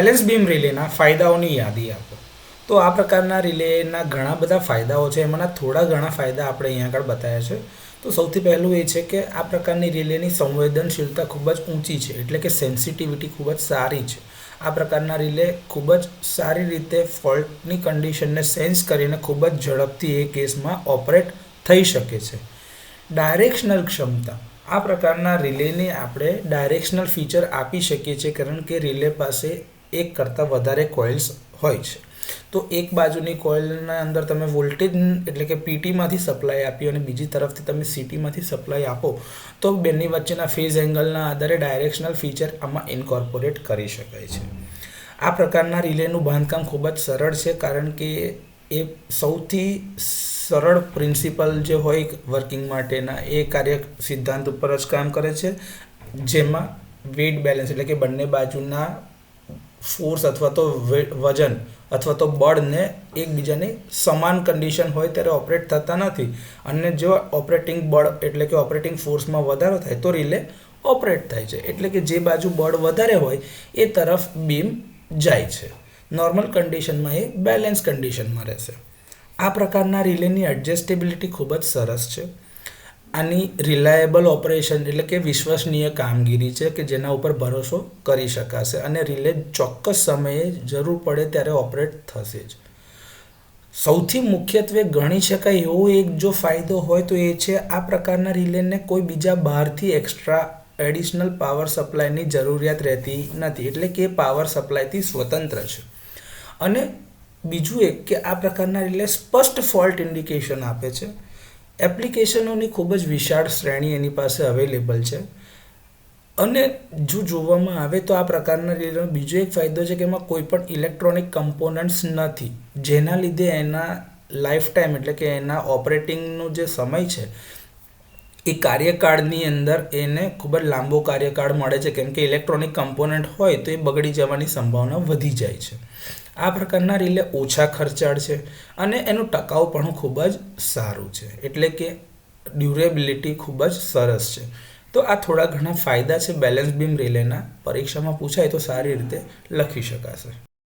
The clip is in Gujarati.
બેલેન્સ બીમ રિલેના ફાયદાઓની યાદી આપો. તો આ પ્રકારના રિલેના ઘણા બધા ફાયદાઓ છે, એમાંના થોડા ઘણા ફાયદા આપણે અહીંયા આગળ બતાવ્યા છે. તો સૌથી પહેલું એ છે કે આ પ્રકારની રિલેની સંવેદનશીલતા ખૂબ જ ઊંચી છે, એટલે કે સેન્સિટિવિટી ખૂબ જ સારી છે. આ પ્રકારના રિલે ખૂબ જ સારી રીતે ફોલ્ટની કન્ડિશનને સેન્સ કરીને ખૂબ જ ઝડપથી એ કેસમાં ઓપરેટ થઈ શકે છે. ડાયરેક્શનલ ક્ષમતા. આ પ્રકારના રિલેને આપણે ડાયરેક્શનલ ફીચર આપી શકીએ છીએ, કારણ કે રિલે પાસે એક કરતાં વધારે કોઇલ્સ હોય છે. તો એક બાજુની કોઇલના અંદર તમે વોલ્ટેજ એટલે કે પીટીમાંથી સપ્લાય આપી અને બીજી તરફથી તમે સીટીમાંથી સપ્લાય આપો તો બંને વચ્ચેના ફેઝ એંગલના આધારે ડાયરેક્શનલ ફીચર આમાં ઇન્કોર્પોરેટ કરી શકાય છે. આ પ્રકારના રિલેનું બાંધકામ ખૂબ જ સરળ છે, કારણ કે એ સૌથી સરળ પ્રિન્સિપલ જે હોય વર્કિંગ માટેના એ કાર્ય સિદ્ધાંત ઉપર જ કામ કરે છે, જેમાં વેટ બેલેન્સ એટલે કે બંને બાજુના ફોર્સ અથવા તો વજન અથવા તો બળને એકબીજાની સમાન કન્ડિશન હોય ત્યારે ઓપરેટ થતા નથી, અને જો ઓપરેટિંગ બળ એટલે કે ઓપરેટિંગ ફોર્સમાં વધારો થાય તો રિલે ઓપરેટ થાય છે. એટલે કે જે બાજુ બળ વધારે હોય એ તરફ બીમ જાય છે. નોર્મલ કન્ડિશનમાં એ બેલેન્સ કન્ડિશનમાં રહેશે. આ પ્રકારના રિલેની એડજસ્ટેબિલિટી ખૂબ જ સરસ છે. આની રિલાયેબલ ઓપરેશન એટલે કે વિશ્વસનીય કામગીરી છે કે જેના ઉપર ભરોસો કરી શકાશે, અને રિલે ચોક્કસ સમયે જરૂર પડે ત્યારે ઓપરેટ થશે જ. સૌથી મુખ્યત્વે ગણી શકાય એવો એક જો ફાયદો હોય તો એ છે આ પ્રકારના રિલેને કોઈ બીજા બહારથી એક્સ્ટ્રા એડિશનલ પાવર સપ્લાયની જરૂરિયાત રહેતી નથી, એટલે કે પાવર સપ્લાયથી સ્વતંત્ર છે. અને બીજું એક કે આ પ્રકારના રિલે સ્પષ્ટ ફોલ્ટ ઇન્ડિકેશન આપે છે. એપ્લિકેશનોની ખૂબ જ વિશાળ શ્રેણી એની પાસે અવેલેબલ છે, અને જો જોવામાં આવે તો આ પ્રકારના રિલેનો બીજો એક ફાયદો છે કે એમાં કોઈ પણ ઇલેક્ટ્રોનિક કમ્પોનન્ટ્સ નથી, જેના લીધે એના લાઈફ ટાઈમ એટલે કે એના ઓપરેટિંગનો જે સમય છે એ કાર્યકાળની અંદર એને ખૂબ જ લાંબો કાર્યકાળ મળે છે, કેમ કે ઇલેક્ટ્રોનિક કમ્પોનન્ટ હોય તો એ બગડી જવાની સંભાવના વધી જાય છે. આ પ્રકારના રિલે ઓછા ખર્ચાળ છે અને એનું ટકાઉપણું ખૂબ જ સારું છે, એટલે કે ડ્યુરેબિલિટી ખૂબ જ સરસ છે. તો આ થોડા ઘણા ફાયદા છે બેલેન્સ બીમ રિલેના. પરીક્ષામાં પૂછાય તો સારી રીતે લખી શકાશે.